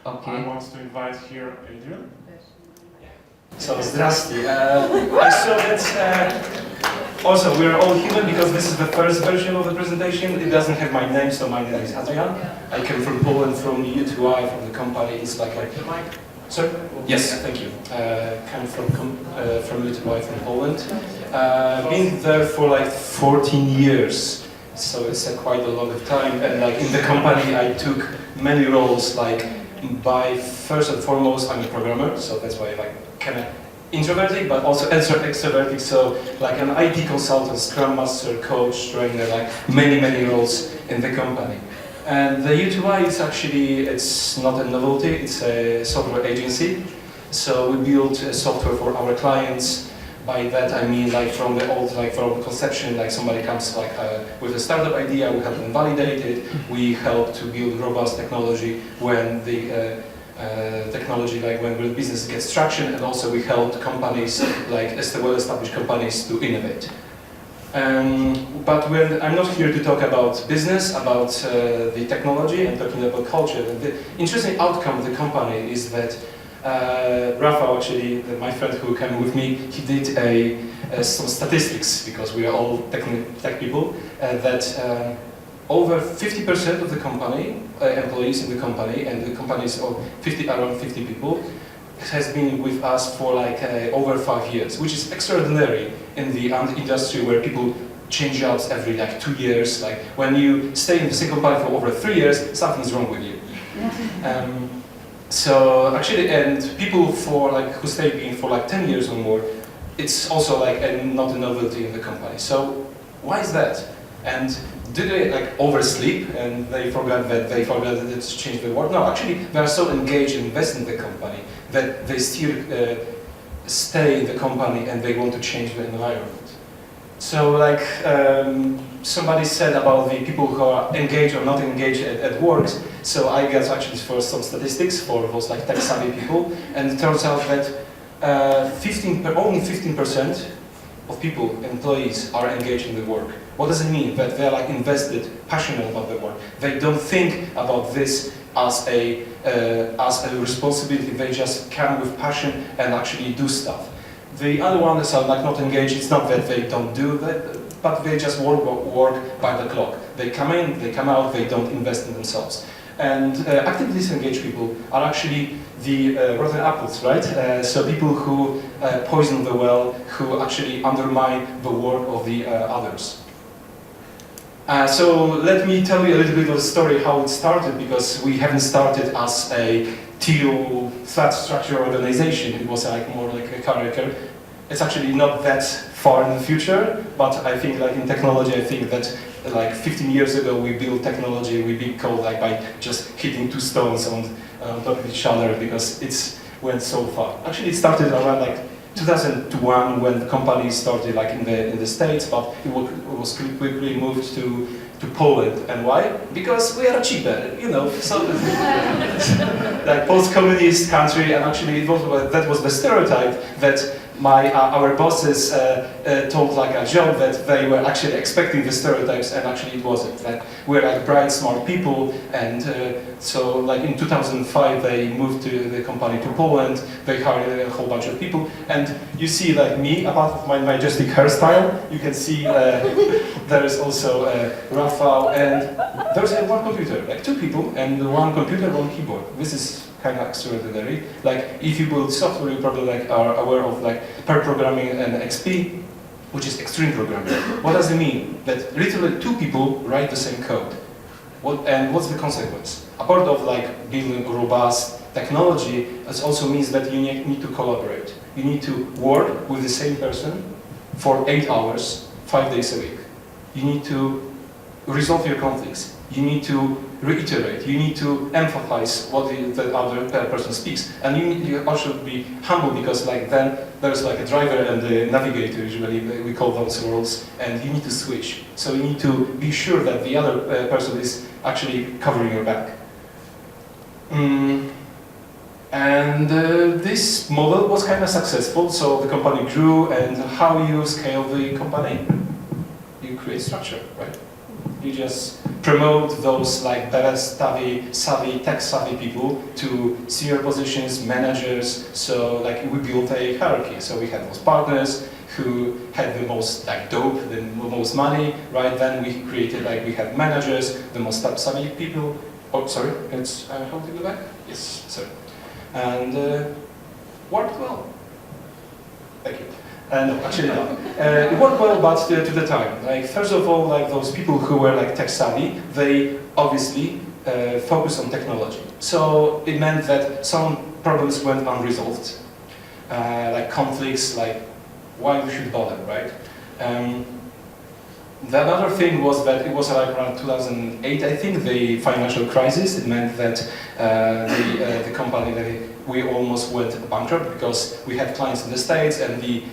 Okay. I want to invite here Adrian. So, zdrasti. I saw that also we are all human because this is the first version of the presentation. It doesn't have my name, so my name is Adrian. I came from Poland, from U2I, from the company. It's like a... Sorry? Yes, thank you. Came from U2I, from Poland. Been there for like 14 years, so it's quite a long time. And like in the company, I took many roles. Like by first and foremost, I'm a programmer, so that's why I like kind of introverted, but also extroverted. So like an IT consultant, Scrum Master, coach, trainer, like many roles in the company. And the U2I is actually, it's not a novelty, it's a software agency. So we build software for our clients. By that I mean like from the old, like from conception, like somebody comes like with a startup idea, we help them validate it. We help to build robust technology when the technology, like when the business gets traction, and also we help companies, like well-established companies, to innovate. But I'm not here to talk about business, about the technology, and talking about culture. The interesting outcome of the company is that Rafa, actually, my friend who came with me, he did some statistics, because we are all tech people, that over 50% of the company, employees in the company, and the company is around 50 people, has been with us for like over 5 years, which is extraordinary in the industry where people change jobs every like 2 years. Like when you stay in the same company for over 3 years, something's wrong with you. So actually, and people who stay in for like 10 years or more, it's also like not a novelty in the company. So why is that? And do they like oversleep and they forgot that to change the world? No, actually they are so engaged and invested in the company that they still stay in the company and they want to change the environment. So like somebody said about the people who are engaged or not engaged at work. So I got actually for some statistics for those like tech savvy people, and it turns out that only 15% of people, employees, are engaged in the work. What does it mean? That they are like invested, passionate about the work. They don't think about this as a responsibility. They just come with passion and actually do stuff. The other ones are like not engaged. It's not that they don't do that, but they just work by the clock. They come in, they come out, they don't invest in themselves. And actively disengaged people are actually the rotten apples, right? So people who poison the well, who actually undermine the work of the others. So let me tell you a little bit of the story how it started, because we haven't started as a Teal flat structure organization. It was like more like a career. It's actually not that far in the future, but I think like in technology, I think that like 15 years ago we built technology, we being called like by just hitting 2 stones on top of each other, because it's went so far. Actually it started around like 2001 when the company started like in the States, but it was quickly moved to Poland. And why? Because we are cheaper, you know. So like post-communist country, and actually that was the stereotype that our bosses told like a joke, that they were actually expecting the stereotypes, and actually it wasn't. Like we're like Brandsmart people, and so like in 2005 they moved to the company to Poland. They hired a whole bunch of people, and you see like me, apart from my majestic hairstyle, you can see there is also Rafa, and there's one computer, like 2 people, and 1 computer, 1 keyboard. This is kind of extraordinary. Like if you build software, you probably like are aware of like pair programming and XP, which is extreme programming. What does it mean? That literally 2 people write the same code. What's the consequence? Apart of like building robust technology, it also means that you need to collaborate. You need to work with the same person for 8 hours, 5 days a week. You need to resolve your conflicts. You need to reiterate, you need to emphasize what the other person speaks. And you also be humble, because like then there's like a driver and the navigator, usually we call those roles, and you need to switch. So you need to be sure that the other person is actually covering your back. And this model was kind of successful, so the company grew. And how you scale the company? You create structure, right? You just promote those like better savvy, tech-savvy people to senior positions, managers. So like we built a hierarchy. So we had those partners who had the most like dope, the most money, right? Then we created like we had managers, the most savvy people. Oh, sorry, it's how to go back? Yes, sorry. And worked well. Thank you. Actually, no. It worked well, but to the time. Like first of all, like those people who were like tech savvy, they obviously focused on technology. So it meant that some problems went unresolved, like conflicts, like why we should bother, right? The other thing was that it was like around 2008, I think, the financial crisis. It meant that the company, we almost went bankrupt because we had clients in the States and the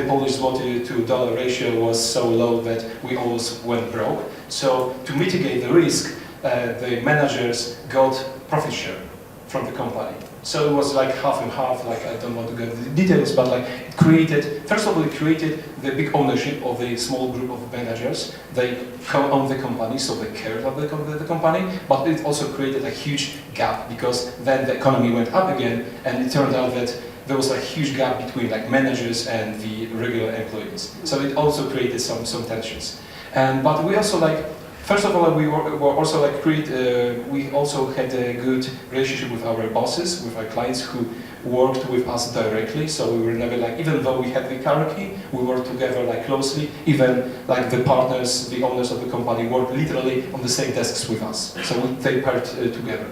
Polish zloty to dollar ratio was so low that we almost went broke. So to mitigate the risk, the managers got profit share from the company. So it was like half and half, like I don't want to go into the details, but like it created, first of all, it created the big ownership of a small group of managers. They co-owned the company, so they cared about the company, but it also created a huge gap because then the economy went up again and it turned out that there was a huge gap between like managers and the regular employees. So it also created some tensions. But we also like, first of all, we were also like we also had a good relationship with our bosses, with our clients who worked with us directly. So we were never like, even though we had the hierarchy, we worked together like closely. Even like the partners, the owners of the company worked literally on the same desks with us. So they paired together.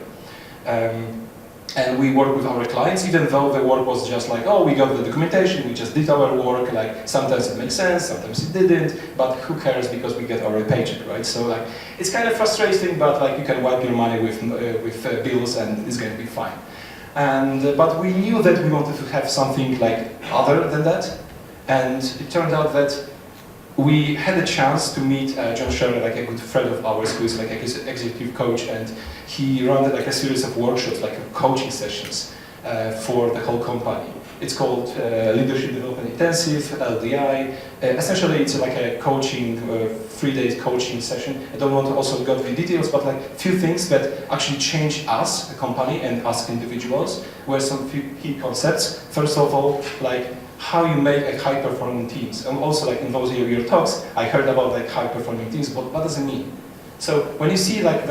And we work with our clients, even though the work was just like, oh, we got the documentation, we just did our work, like sometimes it makes sense, sometimes it didn't, but who cares because we get our paycheck, right? So like, it's kind of frustrating, but like you can wipe your money with bills and it's going to be fine. But we knew that we wanted to have something like other than that, and it turned out that we had a chance to meet John Scherer, like a good friend of ours who is like an executive coach, and he ran like a series of workshops, like coaching sessions for the whole company. It's called Leadership Development Intensive, LDI. Essentially, it's like a coaching, 3-day coaching session. I don't want to also go into details, but like a few things that actually changed us, the company, and us individuals, were some few key concepts. First of all, like how you make a high-performing teams. And also, like in those of your talks, I heard about like high-performing teams, but what does it mean? So when you see like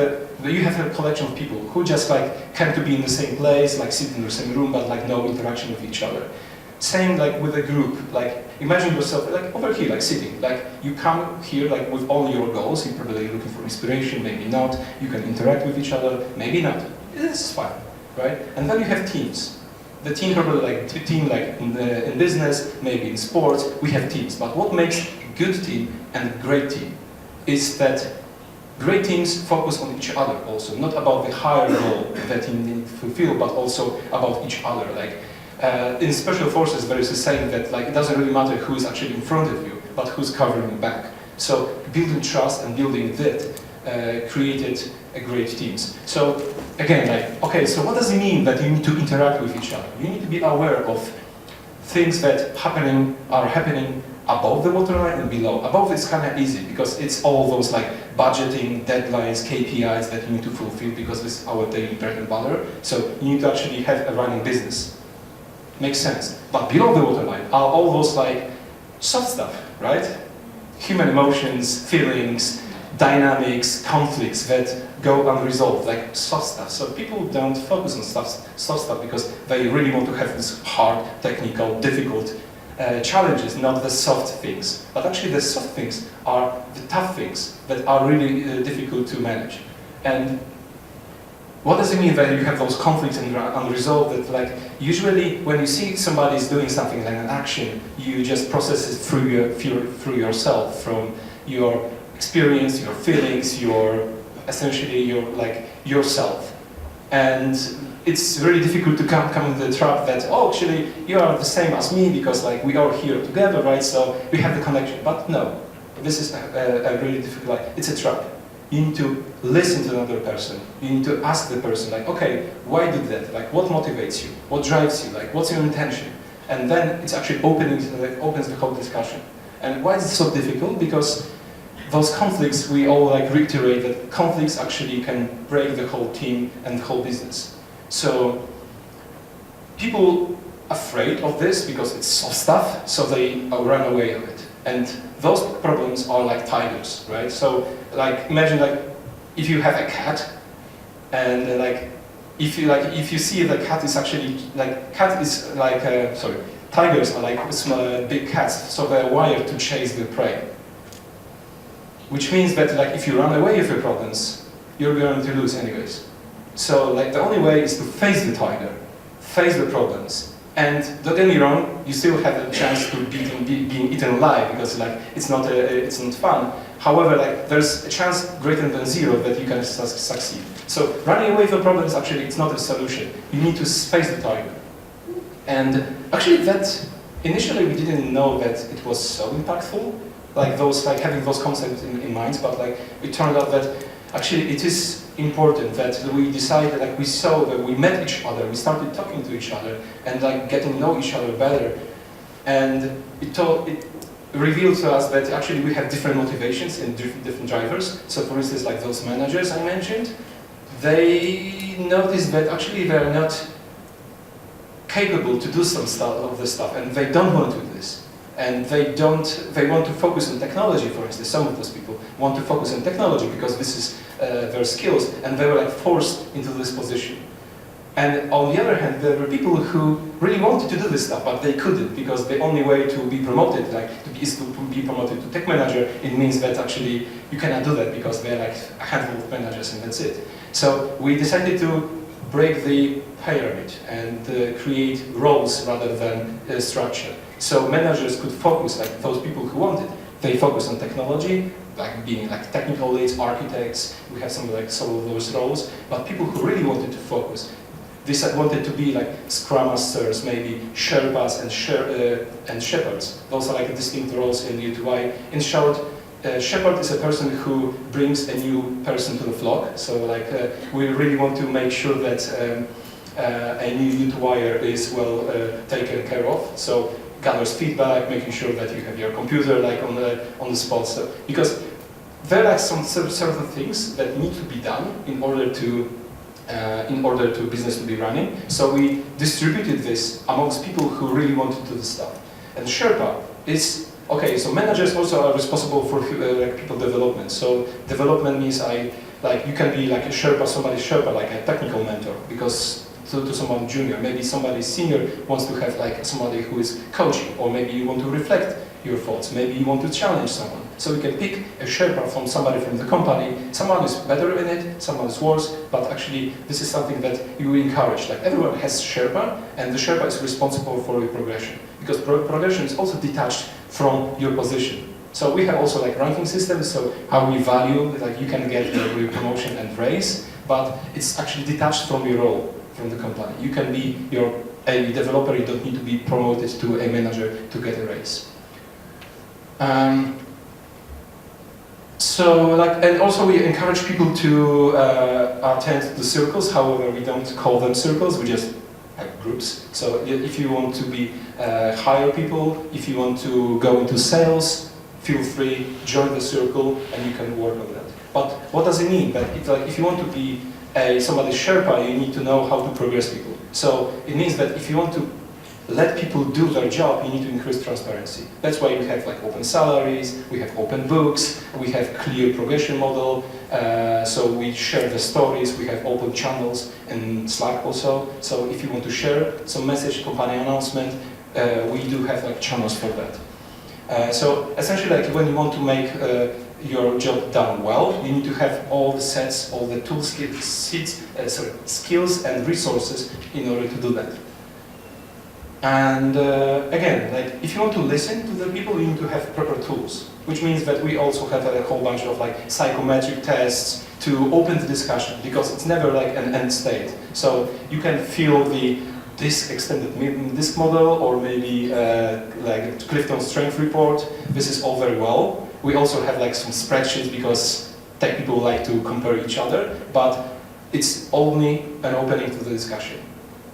you have a collection of people who just like come to be in the same place, like sit in the same room, but like no interaction with each other. Same like with a group, like imagine yourself like over here, like sitting, like you come here like with all your goals, you're probably looking for inspiration, maybe not, you can interact with each other, maybe not, this is fine, right? And then you have teams. The team probably like team like in business, maybe in sports, we have teams. But what makes a good team and a great team is that great teams focus on each other also, not about the higher goal that you need to fulfill, but also about each other. Like in special forces, there is a saying that like it doesn't really matter who is actually in front of you, but who's covering you back. So building trust and building that created a great teams. So again, like, okay, so what does it mean that you need to interact with each other? You need to be aware of things that are happening above the waterline and below. Above it's kind of easy because it's all those like budgeting, deadlines, KPIs that you need to fulfill because this is our daily bread and butter. So you need to actually have a running business. Makes sense. But below the waterline are all those like soft stuff, right? Human emotions, feelings, dynamics, conflicts that go unresolved, like soft stuff. So people don't focus on soft stuff because they really want to have this hard, technical, difficult challenges, not the soft things. But actually the soft things are the tough things that are really difficult to manage. And what does it mean that you have those conflicts and unresolved? That like usually when you see somebody's doing something like an action, you just process it through yourself, from your experience, your feelings, essentially yourself. And it's really difficult to come in the trap that, oh, actually, you are the same as me because like we are here together, right? So we have the connection. But no, this is a really difficult, it's a trap. You need to listen to another person. You need to ask the person, like, okay, why did that? Like, what motivates you? What drives you? Like, what's your intention? And then it's actually opens the whole discussion. And why is it so difficult? Because those conflicts, we all like reiterate that conflicts actually can break the whole team and the whole business. So people afraid of this because it's soft stuff, so they run away of it. And those problems are like tigers, right? So like imagine like if you have a cat, and if you see the cat is actually tigers are like small, big cats, so they're wired to chase the prey. Which means that like if you run away with your problems, you're going to lose anyways. So like the only way is to face the tiger, face the problems, and don't get me wrong, you still have a chance to being eaten alive because like it's not fun. However, like there's a chance greater than zero that you can succeed. So running away from problems actually it's not a solution. You need to face the tiger. And actually that initially we didn't know that it was so impactful, like having those concepts in mind, but like it turned out that actually it is important that we decided, like we saw that we met each other, we started talking to each other and like getting to know each other better, and it revealed to us that actually we have different motivations and different drivers. So for instance, like those managers I mentioned, they noticed that actually they are not capable to do some of this stuff, and they don't want to do this. And they want to focus on technology, for instance. Some of those people want to focus on technology because this is their skills, and they were like forced into this position. And on the other hand, there were people who really wanted to do this stuff, but they couldn't because the only way to be promoted, is to be promoted to tech manager. It means that actually you cannot do that because there are like a handful of managers and that's it. So we decided to break the pyramid and create roles rather than structure. So managers could focus, like those people who wanted, they focus on technology, like being like technical leads, architects. We have some of those roles, but people who really wanted to focus, they wanted to be like Scrum Masters, maybe Sherpas and Shepherds. Those are like distinct roles in UTY. In short, shepherd is a person who brings a new person to the flock. So like we really want to make sure that a new UTYer is well taken care of. So gathers feedback, making sure that you have your computer like on the spot. So because there are some certain things that need to be done in order to business to be running. So we distributed this amongst people who really wanted to do this stuff. And Sherpa is okay. So managers also are responsible for like people development. So development means you can be like a Sherpa, somebody's Sherpa, like a technical mentor, because to someone junior, maybe somebody senior wants to have like somebody who is coaching, or maybe you want to reflect your thoughts, maybe you want to challenge someone. So you can pick a Sherpa from somebody from the company. Someone is better in it, someone is worse, but actually this is something that you encourage. Like everyone has Sherpa, and the Sherpa is responsible for your progression, because progression is also detached from your position. So we have also like ranking systems, so how we value, like you can get your promotion and raise, but it's actually detached from your role, from the company. You can be a developer, you don't need to be promoted to a manager to get a raise. And also we encourage people to attend the circles. However, we don't call them circles, we just have groups. So if you want to hire people, if you want to go into sales, feel free, join the circle, and you can work on that. But what does it mean? That if you want to be somebody's Sherpa, you need to know how to progress people. So it means that if you want to let people do their job, you need to increase transparency. That's why we have like open salaries, we have open books, we have clear progression model, so we share the stories, we have open channels in Slack also. So if you want to share some message, company announcement, we do have like channels for that. So essentially, like when you want to make your job done well, you need to have all the sets, all the tool skills and resources in order to do that. And again, like if you want to listen to the people, you need to have proper tools, which means that we also have a whole bunch of like psychometric tests to open the discussion, because it's never like an end state. So you can feel this extended disk model, or maybe like Clifton strength report. This is all very well. We also have like some spreadsheets because tech people like to compare each other, but it's only an opening to the discussion.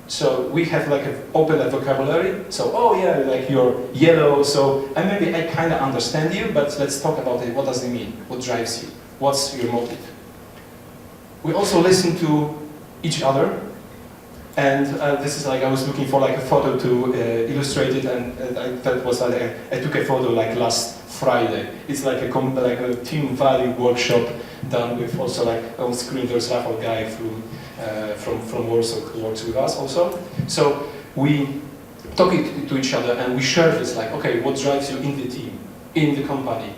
So we have like an open vocabulary. So, oh yeah, like you're yellow. So, and maybe I kind of understand you, but let's talk about it. What does it mean? What drives you? What's your motive? We also listen to each other. And this is like, I was looking for like a photo to illustrate it, and that was like, I took a photo like last Friday. It's like a team value workshop done with also like on screen there's Rafał guy from Warsaw who works with us also. So we talk to each other and we share this like, okay, what drives you in the team, in the company?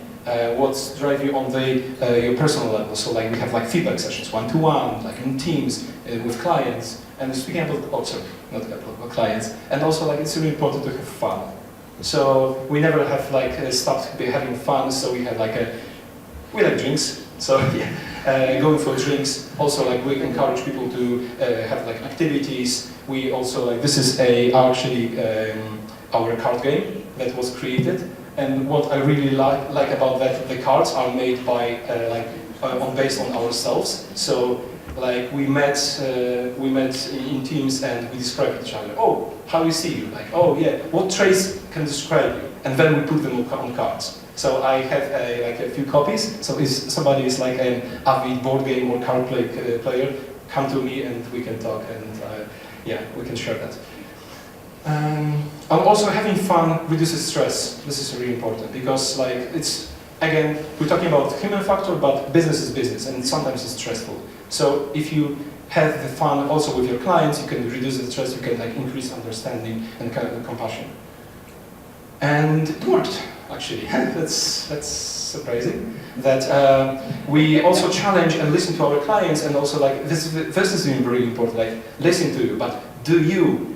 What drives you on your personal level? So like we have like feedback sessions, one-to-one, like in teams, with clients. And speaking about, not about clients, and also like it's really important to have fun. So we never have like stopped having fun. So we have like we like drinks. So yeah, going for drinks. Also like we encourage people to have like activities. We also like this is actually our card game that was created. And what I really like about that, the cards are made by based on ourselves. So like we met in teams and we described each other. Oh, how you see you? Like, oh yeah, what traits can describe you? And then we put them on cards. So I have a few copies. So if somebody is like an avid board game or card player, come to me and we can talk and yeah, we can share that. Also having fun reduces stress. This is really important because like it's, again, we're talking about human factor, but business is business and sometimes it's stressful. So if you have the fun also with your clients, you can reduce the stress, you can like increase understanding and kind of compassion. And it worked, actually. That's surprising. That we also challenge and listen to our clients, and also like this is really important. Like listen to you, but do you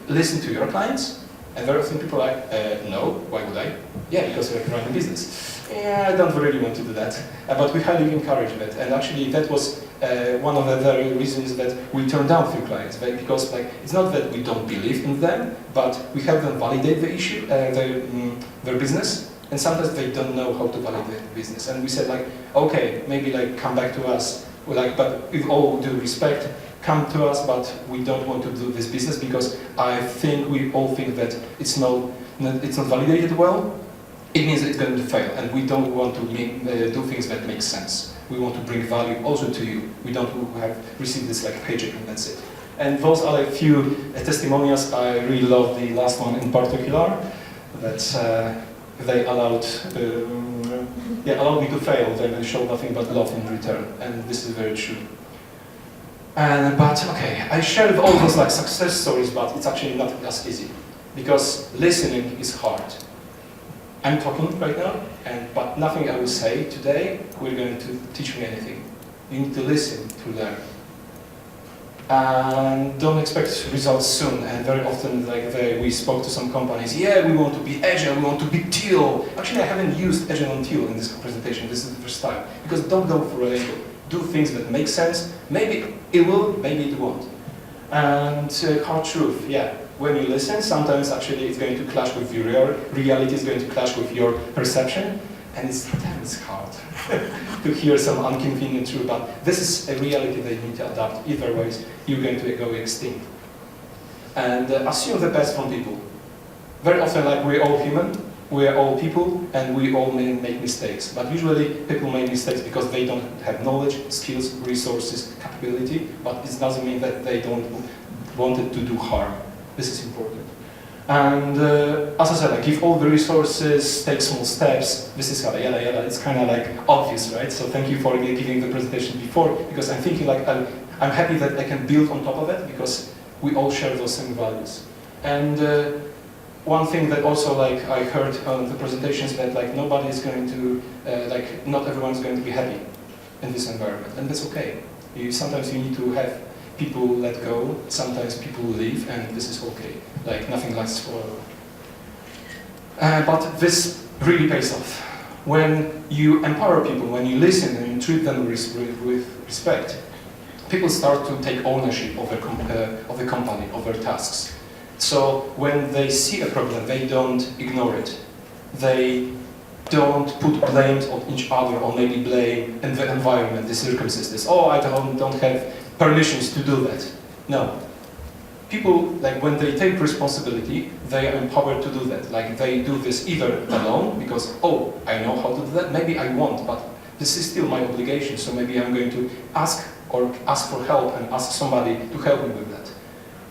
listen to your clients? And very often people are like, no, why would I? Yeah, because we're running a business. Yeah, I don't really want to do that. But we highly encourage that. And actually that was one of the very reasons that we turned down few clients. Right? Because like, it's not that we don't believe in them, but we have them validate the issue, their business. And sometimes they don't know how to validate the business. And we said like, okay, maybe like come back to us. We're like, but with all due respect, come to us, but we don't want to do this business because I think we all think that it's not validated well. It means it's going to fail, and we don't want to do things that make sense. We want to bring value also to you. We don't have received this like paycheck and that's it. And those are a few testimonials. I really love the last one in particular, that they allowed me to fail. They showed nothing but love in return, and this is very true. But okay, I shared all those like success stories, but it's actually not as easy because listening is hard. I'm talking right now, but nothing I will say today will going to teach me anything. You need to listen to learn. And don't expect results soon. And very often, like we spoke to some companies, yeah, we want to be Agile, we want to be Teal. Actually, I haven't used Agile and Teal in this presentation. This is the first time. Because don't go for a label. Do things that make sense. Maybe it will, maybe it won't. And hard truth, yeah. When you listen, sometimes actually it's going to clash with your reality, is going to clash with your perception, and it's hard to hear some inconvenient truth, but this is a reality that you need to adapt. Either ways, you're going to go extinct. And assume the best from people. Very often, like we're all human, we're all people, and we all make mistakes. But usually people make mistakes because they don't have knowledge, skills, resources, capability, but it doesn't mean that they don't want it to do harm. This is important. And as I said, like, give all the resources, take small steps, this is yada yada yada. It's kind of like obvious, right? So thank you for giving the presentation before, because I'm thinking like, I'm happy that I can build on top of it, because we all share those same values. And one thing that also like I heard on the presentations that like nobody is going to, like not everyone is going to be happy in this environment, and that's okay. Sometimes you need to have people let go, sometimes people leave, and this is okay. Like nothing lasts forever. But this really pays off. When you empower people, when you listen and you treat them with respect, people start to take ownership of the company, of their tasks. So when they see a problem, they don't ignore it. They don't put blames on each other, or maybe blame in the environment, the circumstances. Oh, I don't have permissions to do that. No. people, like when they take responsibility, they are empowered to do that. Like they do this either alone, because, oh, I know how to do that, maybe I won't, but this is still my obligation, so maybe I'm going to ask for help and ask somebody to help me with that.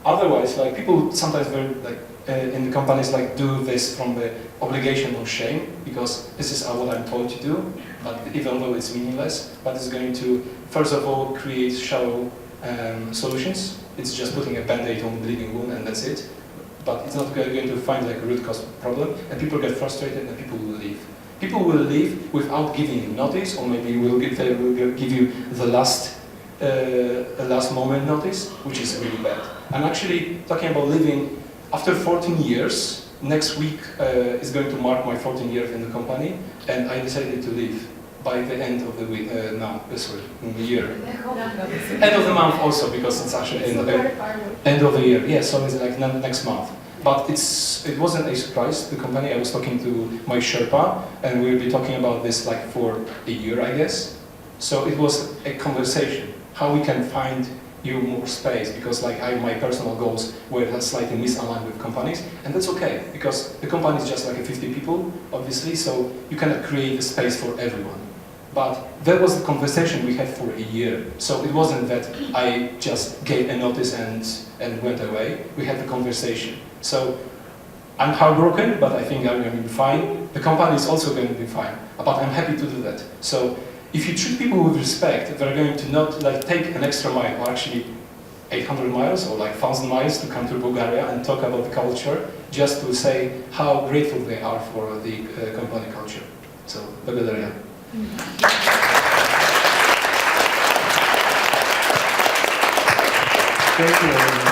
Otherwise, like people sometimes in the companies like do this from the obligation or shame, because this is what I'm told to do, but even though it's meaningless, but it's going to, first of all, create shallow solutions. It's just putting a band-aid on the bleeding wound and that's it. But it's not going to find like a root cause problem, and people get frustrated and people will leave. People will leave without giving you notice, or maybe they will give you the last moment notice, which is really bad. I'm actually talking about leaving after 14 years. Next week is going to mark my 14 years in the company, and I decided to leave by the end of the week, year. End of the month also, because it's actually end of the year. Yeah, so it's like next month. But it wasn't a surprise, the company. I was talking to my Sherpa, and we'll be talking about this like for a year, I guess. So it was a conversation, how we can find you more space, because like my personal goals were slightly misaligned with companies, and that's okay, because the company is just like 50 people, obviously, so you cannot create a space for everyone. But that was the conversation we had for a year. So it wasn't that I just gave a notice and went away. We had the conversation. So I'm heartbroken, but I think I'm going to be fine. The company is also going to be fine, but I'm happy to do that. So if you treat people with respect, they're going to not like take an extra mile, or actually 800 miles or like 1,000 miles to come to Bulgaria and talk about the culture, just to say how grateful they are for the company culture. So, Bulgaria. Thank you.